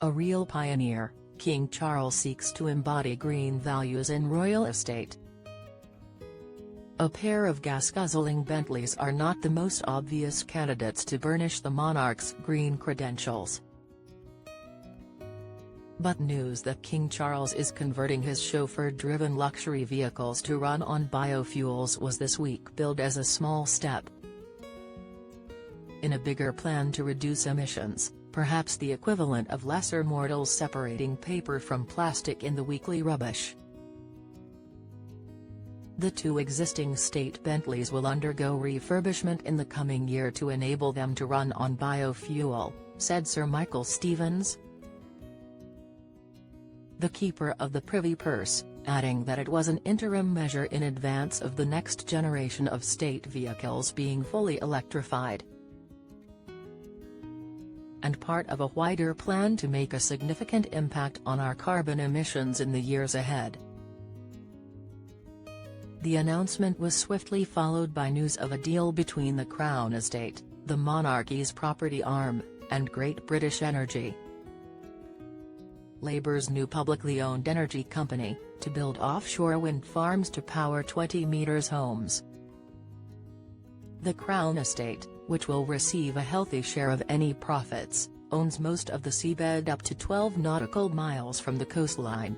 A real pioneer, King Charles seeks to embody green values in royal estate. A pair of gas-guzzling Bentleys are not the most obvious candidates to burnish the monarch's green credentials. But news that King Charles is converting his chauffeur-driven luxury vehicles to run on biofuels was this week billed as a small step in a bigger plan to reduce emissions, perhaps the equivalent of lesser mortals separating paper from plastic in the weekly rubbish. The two existing state Bentleys will undergo refurbishment in the coming year to enable them to run on biofuel, said Sir Michael Stevens, the keeper of the Privy Purse, adding that it was an interim measure in advance of the next generation of state vehicles being fully electrified, and part of a wider plan to make a significant impact on our carbon emissions in the years ahead. The announcement was swiftly followed by news of a deal between the Crown Estate, the monarchy's property arm, and Great British Energy, Labour's new publicly owned energy company, to build offshore wind farms to power 20-metres homes. The Crown Estate, which will receive a healthy share of any profits, owns most of the seabed up to 12 nautical miles from the coastline.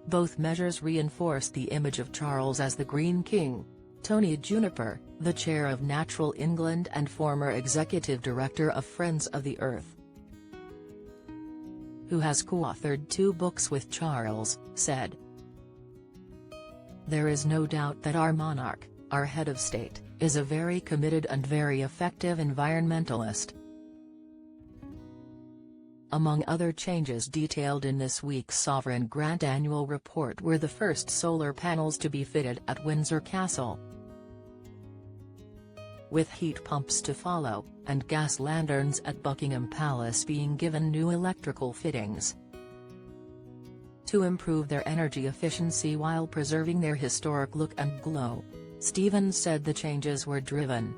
Both measures reinforce the image of Charles as the Green King. Tony Juniper, the chair of Natural England and former executive director of Friends of the Earth, who has co-authored 2 books with Charles, said, "There is no doubt that our monarch, our head of state, is a very committed and very effective environmentalist." Among other changes detailed in this week's Sovereign Grant Annual Report were the first solar panels to be fitted at Windsor Castle, with heat pumps to follow, and gas lanterns at Buckingham Palace being given new electrical fittings to improve their energy efficiency while preserving their historic look and glow. Stevens said the changes were driven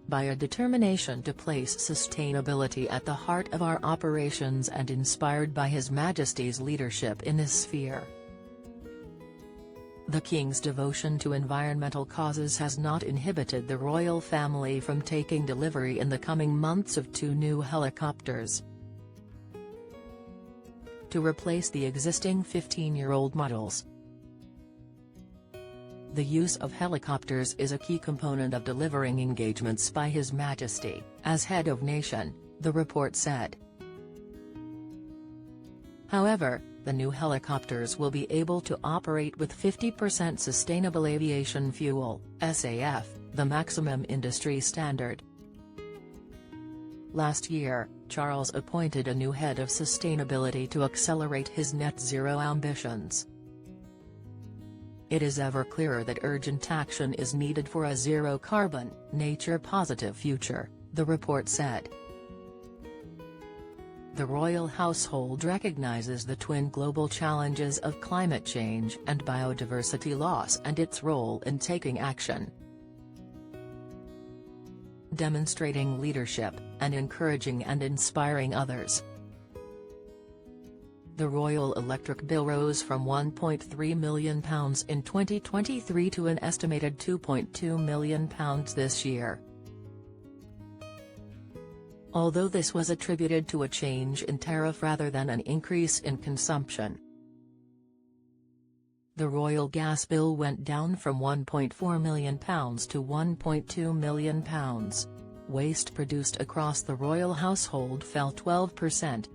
by a determination to place sustainability at the heart of our operations and inspired by His Majesty's leadership in this sphere. The King's devotion to environmental causes has not inhibited the royal family from taking delivery in the coming months of 2 new helicopters to replace the existing 15-year-old models. The use of helicopters is a key component of delivering engagements by His Majesty, as head of nation, the report said. However, the new helicopters will be able to operate with 50% sustainable aviation fuel, SAF, the maximum industry standard. Last year, Charles appointed a new head of sustainability to accelerate his net zero ambitions. It is ever clearer that urgent action is needed for a zero-carbon, nature-positive future, the report said. The royal household recognizes the twin global challenges of climate change and biodiversity loss and its role in taking action, demonstrating leadership, and encouraging and inspiring others. The royal electric bill rose from £1.3 million in 2023 to an estimated £2.2 million this year. Although this was attributed to a change in tariff rather than an increase in consumption. The royal gas bill went down from £1.4 million to £1.2 million. Waste produced across the royal household fell 12%.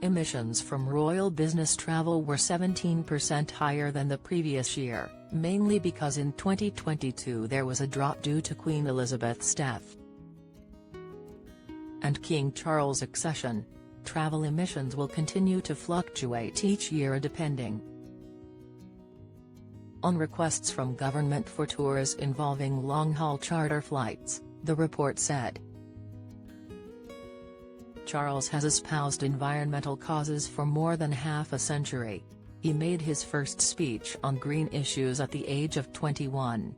Emissions from royal business travel were 17% higher than the previous year, mainly because in 2022 there was a drop due to Queen Elizabeth's death and King Charles' accession. Travel emissions will continue to fluctuate each year depending on requests from government for tours involving long-haul charter flights, the report said. Charles has espoused environmental causes for more than half a century. He made his first speech on green issues at the age of 21.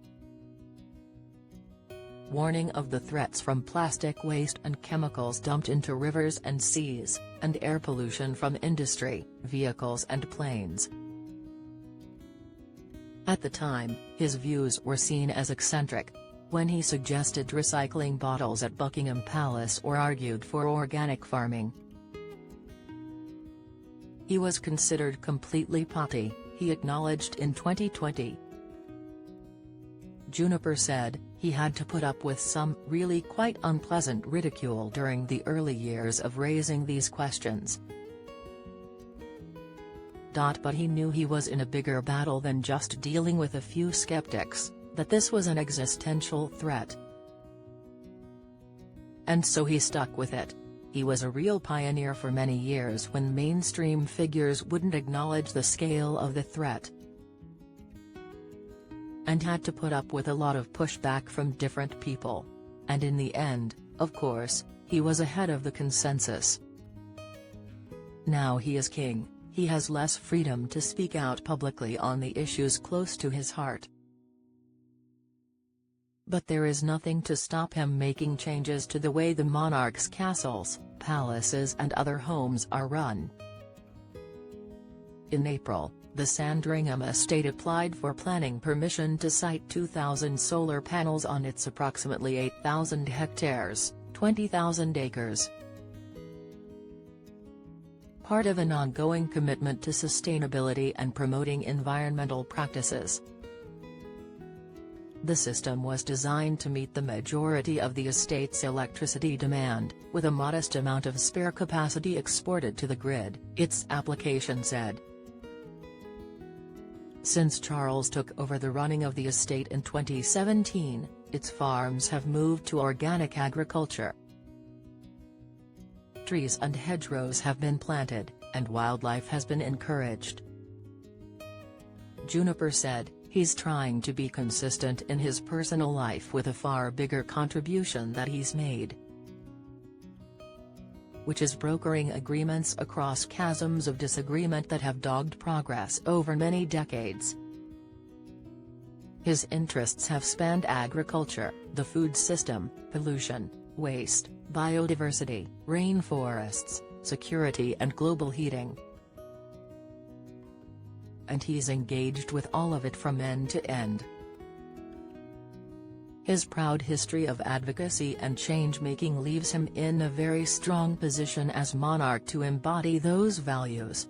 warning of the threats from plastic waste and chemicals dumped into rivers and seas, and air pollution from industry, vehicles and planes. At the time, his views were seen as eccentric. When he suggested recycling bottles at Buckingham Palace or argued for organic farming, he was considered completely potty, he acknowledged in 2020. Juniper said, he had to put up with some really quite unpleasant ridicule during the early years of raising these questions. But he knew he was in a bigger battle than just dealing with a few skeptics, that this was an existential threat. And so he stuck with it. He was a real pioneer for many years when mainstream figures wouldn't acknowledge the scale of the threat, and had to put up with a lot of pushback from different people. And in the end, of course, he was ahead of the consensus. Now he is king, he has less freedom to speak out publicly on the issues close to his heart. But there is nothing to stop him making changes to the way the monarch's castles, palaces and other homes are run. In April, the Sandringham estate applied for planning permission to site 2,000 solar panels on its approximately 8,000 hectares, 20,000 acres. Part of an ongoing commitment to sustainability and promoting environmental practices. The system was designed to meet the majority of the estate's electricity demand, with a modest amount of spare capacity exported to the grid, its application said. Since Charles took over the running of the estate in 2017, its farms have moved to organic agriculture. Trees and hedgerows have been planted, and wildlife has been encouraged. Juniper said, he's trying to be consistent in his personal life with a far bigger contribution that he's made, which is brokering agreements across chasms of disagreement that have dogged progress over many decades. His interests have spanned agriculture, the food system, pollution, waste, biodiversity, rainforests, security and global heating. And he's engaged with all of it from end to end. His proud history of advocacy and change-making leaves him in a very strong position as monarch to embody those values.